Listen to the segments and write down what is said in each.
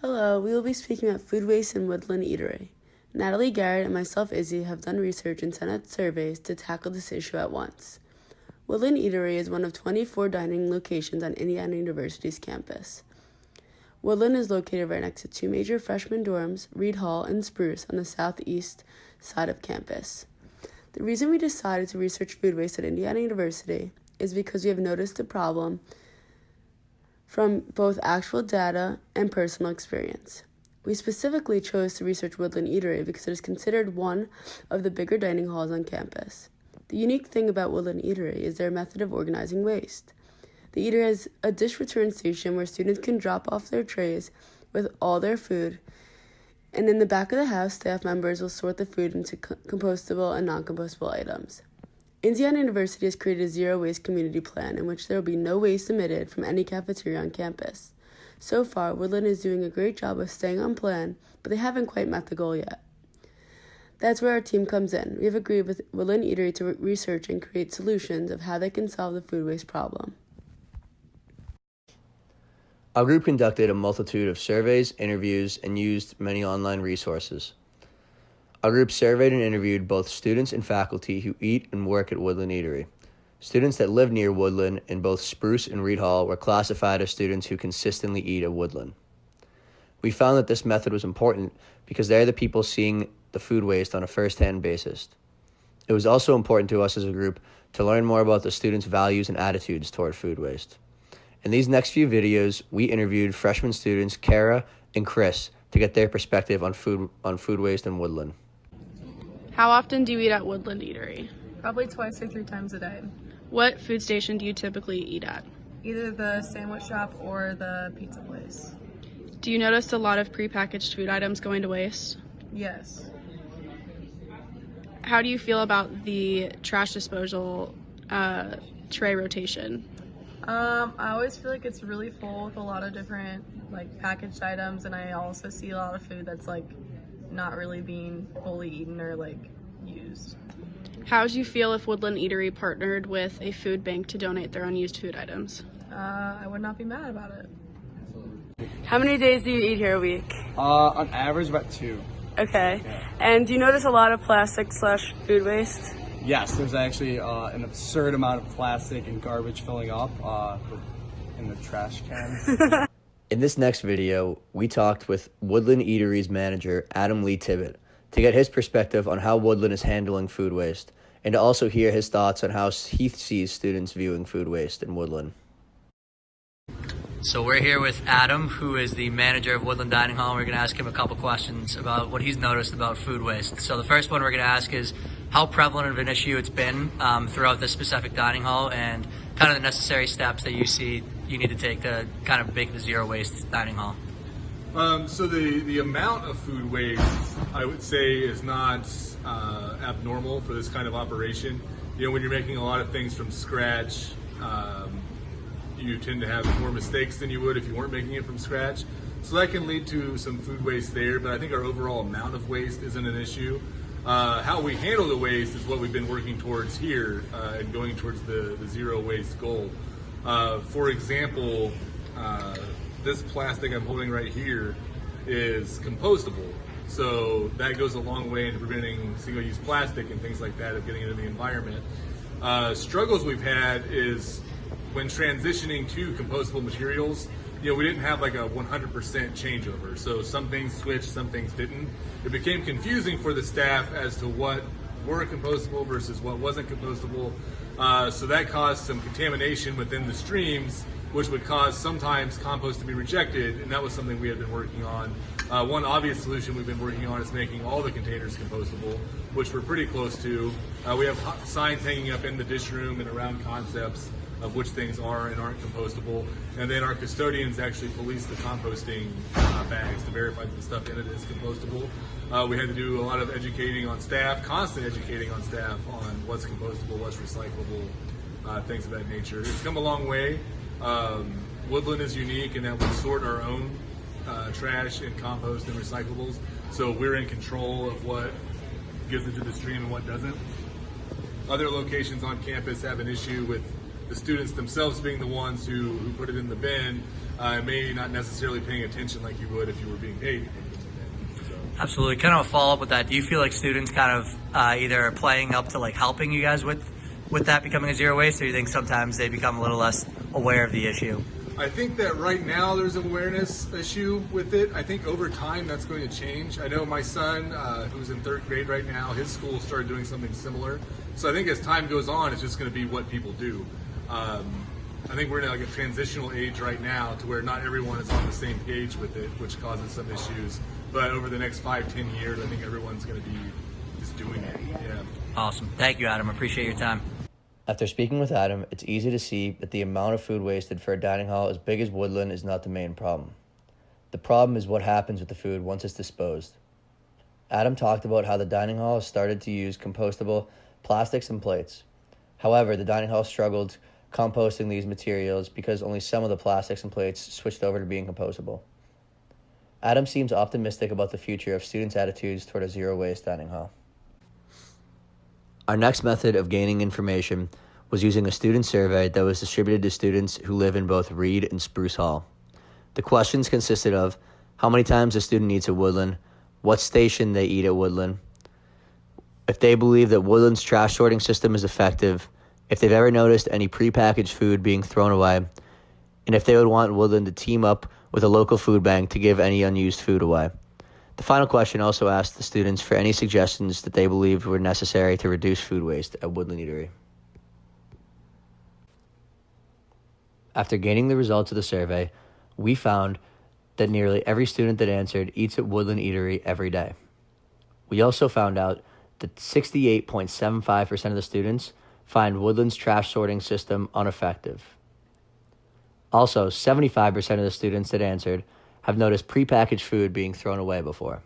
Hello, we will be speaking about food waste in Woodland Eatery. Natalie Garrett and myself, Izzy, have done research and sent out surveys to tackle this issue at once. Woodland Eatery is one of 24 dining locations on Indiana University's campus. Woodland is located right next to two major freshman dorms, Reed Hall and Spruce, on the southeast side of campus. The reason we decided to research food waste at Indiana University is because we have noticed the problem from both actual data and personal experience. We specifically chose to research Woodland Eatery because it is considered one of the bigger dining halls on campus. The unique thing about Woodland Eatery is their method of organizing waste. The eatery has a dish return station where students can drop off their trays with all their food, and in the back of the house, staff members will sort the food into compostable and non-compostable items. Indiana University has created a zero-waste community plan in which there will be no waste emitted from any cafeteria on campus. So far, Woodland is doing a great job of staying on plan, but they haven't quite met the goal yet. That's where our team comes in. We have agreed with Woodland Eatery to research and create solutions of how they can solve the food waste problem. Our group conducted a multitude of surveys, interviews, and used many online resources. Our group surveyed and interviewed both students and faculty who eat and work at Woodland Eatery. Students that live near Woodland in both Spruce and Reed Hall were classified as students who consistently eat at Woodland. We found that this method was important because they're the people seeing the food waste on a first-hand basis. It was also important to us as a group to learn more about the students' values and attitudes toward food waste. In these next few videos, we interviewed freshman students Kara and Chris to get their perspective on food waste in Woodland. How often do you eat at Woodland Eatery? Probably twice or 3 times a day. What food station do you typically eat at? Either the sandwich shop or the pizza place. Do you notice a lot of prepackaged food items going to waste? Yes. How do you feel about the trash disposal tray rotation? I always feel like it's really full with a lot of different packaged items, and I also see a lot of food that's not really being fully eaten or used. How would you feel if Woodland Eatery partnered with a food bank to donate their unused food items? I would not be mad about it. How many days do you eat here a week? On average, about 2. Okay. Yeah. And do you notice a lot of plastic/food waste? Yes, there's actually an absurd amount of plastic and garbage filling up in the trash cans. In this next video, we talked with Woodland Eatery's manager, Adam Lee Tibbett, to get his perspective on how Woodland is handling food waste, and to also hear his thoughts on how he sees students viewing food waste in Woodland. So we're here with Adam, who is the manager of Woodland Dining Hall, and we're going to ask him a couple questions about what he's noticed about food waste. So the first one we're going to ask is how prevalent of an issue it's been throughout this specific dining hall, and kind of the necessary steps that you see you need to take to kind of make it a zero waste dining hall. So the amount of food waste, I would say, is not abnormal for this kind of operation. You know, when you're making a lot of things from scratch, you tend to have more mistakes than you would if you weren't making it from scratch. So that can lead to some food waste there, but I think our overall amount of waste isn't an issue. How we handle the waste is what we've been working towards here and going towards the zero waste goal. For example, this plastic I'm holding right here is compostable. So that goes a long way in preventing single-use plastic and things like that of getting into the environment. Struggles we've had is when transitioning to compostable materials, you know, we didn't have like a 100% changeover. So some things switched, some things didn't. It became confusing for the staff as to what were compostable versus what wasn't compostable. So that caused some contamination within the streams, which would cause sometimes compost to be rejected, and that was something we had been working on. One obvious solution we've been working on is making all the containers compostable, which we're pretty close to. We have signs hanging up in the dish room and around concepts of which things are and aren't compostable. And then our custodians actually police the composting bags to verify that the stuff in it is compostable. We had to do a lot of educating on staff, constant educating on staff on what's compostable, what's recyclable, things of that nature. It's come a long way. Woodland is unique in that we sort our own trash and compost and recyclables. So we're in control of what gets into the stream and what doesn't. Other locations on campus have an issue with the students themselves being the ones who put it in the bin. maybe not necessarily paying attention like you would if you were being paid. Absolutely. Kind of a follow up with that. Do you feel like students kind of either are playing up to like helping you guys with that becoming a zero waste, or do you think sometimes they become a little less aware of the issue? I think that right now there's an awareness issue with it. I think over time that's going to change. I know my son, who's in 3rd grade right now, his school started doing something similar. So I think as time goes on, it's just going to be what people do. I think we're in like a transitional age right now to where not everyone is on the same page with it, which causes some issues. But over the next 5-10 years, I think everyone's going to be just doing it. Yeah. Awesome. Thank you, Adam. Appreciate your time. After speaking with Adam, it's easy to see that the amount of food wasted for a dining hall as big as Woodland is not the main problem. The problem is what happens with the food once it's disposed. Adam talked about how the dining hall has started to use compostable plastics and plates. However, the dining hall struggled composting these materials because only some of the plastics and plates switched over to being compostable. Adam seems optimistic about the future of students' attitudes toward a zero-waste dining hall. Our next method of gaining information was using a student survey that was distributed to students who live in both Reed and Spruce Hall. The questions consisted of how many times a student eats at Woodland, what station they eat at Woodland, if they believe that Woodland's trash sorting system is effective, if they've ever noticed any prepackaged food being thrown away, and if they would want Woodland to team up with a local food bank to give any unused food away. The final question also asked the students for any suggestions that they believed were necessary to reduce food waste at Woodland Eatery. After gaining the results of the survey, we found that nearly every student that answered eats at Woodland Eatery every day. We also found out that 68.75% of the students find Woodland's trash sorting system ineffective. Also, 75% of the students that answered have noticed prepackaged food being thrown away before.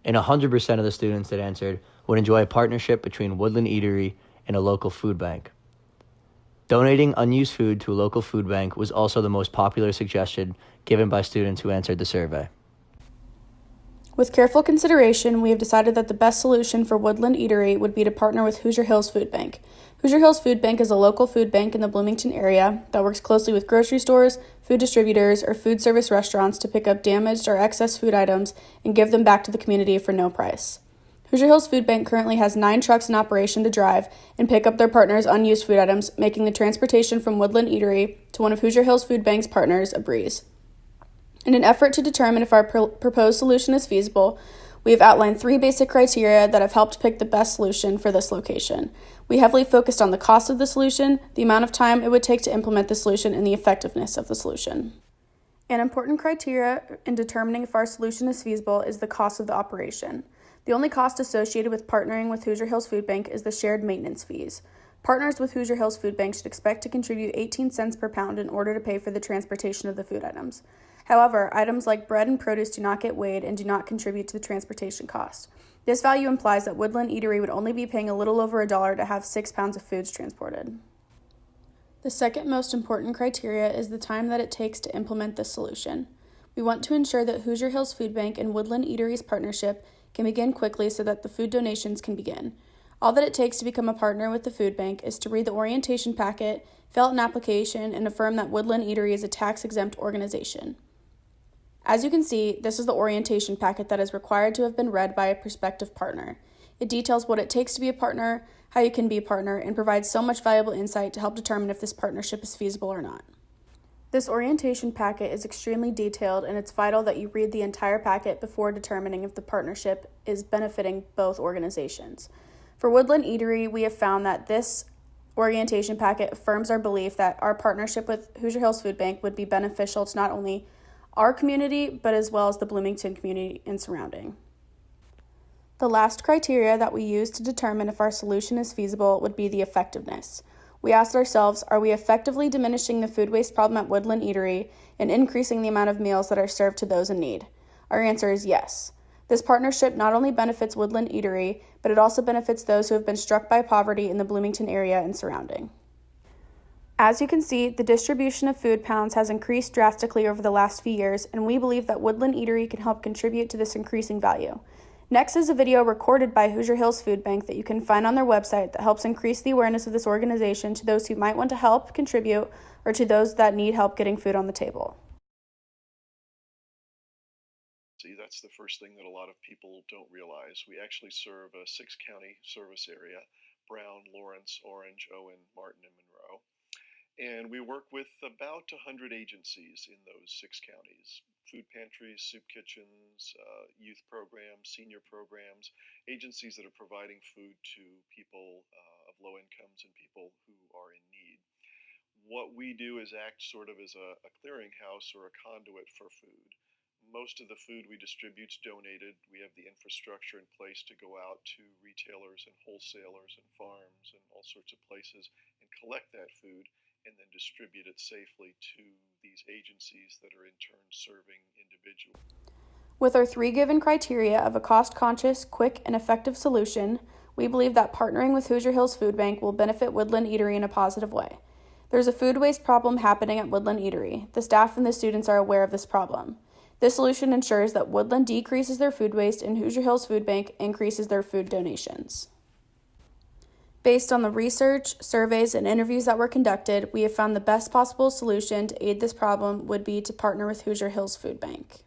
And 100% of the students that answered would enjoy a partnership between Woodland Eatery and a local food bank. Donating unused food to a local food bank was also the most popular suggestion given by students who answered the survey. With careful consideration, we have decided that the best solution for Woodland Eatery would be to partner with Hoosier Hills Food Bank. Hoosier Hills Food Bank is a local food bank in the Bloomington area that works closely with grocery stores, food distributors, or food service restaurants to pick up damaged or excess food items and give them back to the community for no price. Hoosier Hills Food Bank currently has 9 trucks in operation to drive and pick up their partners' unused food items, making the transportation from Woodland Eatery to one of Hoosier Hills Food Bank's partners a breeze. In an effort to determine if our proposed solution is feasible, we have outlined 3 basic criteria that have helped pick the best solution for this location. We heavily focused on the cost of the solution, the amount of time it would take to implement the solution, and the effectiveness of the solution. An important criteria in determining if our solution is feasible is the cost of the operation. The only cost associated with partnering with Hoosier Hills Food Bank is the shared maintenance fees. Partners with Hoosier Hills Food Bank should expect to contribute 18 cents per pound in order to pay for the transportation of the food items. However, items like bread and produce do not get weighed and do not contribute to the transportation cost. This value implies that Woodland Eatery would only be paying a little over $1 to have 6 pounds of foods transported. The second most important criteria is the time that it takes to implement this solution. We want to ensure that Hoosier Hills Food Bank and Woodland Eatery's partnership can begin quickly so that the food donations can begin. All that it takes to become a partner with the food bank is to read the orientation packet, fill out an application, and affirm that Woodland Eatery is a tax-exempt organization. As you can see, this is the orientation packet that is required to have been read by a prospective partner. It details what it takes to be a partner, how you can be a partner, and provides so much valuable insight to help determine if this partnership is feasible or not. This orientation packet is extremely detailed, and it's vital that you read the entire packet before determining if the partnership is benefiting both organizations. For Woodland Eatery, we have found that this orientation packet affirms our belief that our partnership with Hoosier Hills Food Bank would be beneficial to not only our community, but as well as the Bloomington community and surrounding. The last criteria that we use to determine if our solution is feasible would be the effectiveness. We asked ourselves, are we effectively diminishing the food waste problem at Woodland Eatery and increasing the amount of meals that are served to those in need? Our answer is yes. This partnership not only benefits Woodland Eatery, but it also benefits those who have been struck by poverty in the Bloomington area and surrounding. As you can see, the distribution of food pounds has increased drastically over the last few years, and we believe that Woodland Eatery can help contribute to this increasing value. Next is a video recorded by Hoosier Hills Food Bank that you can find on their website that helps increase the awareness of this organization to those who might want to help contribute or to those that need help getting food on the table. See, that's the first thing that a lot of people don't realize. We actually serve a 6-county service area: Brown, Lawrence, Orange, Owen, Martin, and Monroe. And we work with about 100 agencies in those 6 counties: food pantries, soup kitchens, youth programs, senior programs, agencies that are providing food to people of low incomes and people who are in need. What we do is act sort of as a clearinghouse or a conduit for food. Most of the food we distribute is donated. We have the infrastructure in place to go out to retailers and wholesalers and farms and all sorts of places and collect that food and then distribute it safely to these agencies that are in turn serving individuals. With our 3 given criteria of a cost-conscious, quick, and effective solution, we believe that partnering with Hoosier Hills Food Bank will benefit Woodland Eatery in a positive way. There's a food waste problem happening at Woodland Eatery. The staff and the students are aware of this problem. This solution ensures that Woodland decreases their food waste and Hoosier Hills Food Bank increases their food donations. Based on the research, surveys, and interviews that were conducted, we have found the best possible solution to aid this problem would be to partner with Hoosier Hills Food Bank.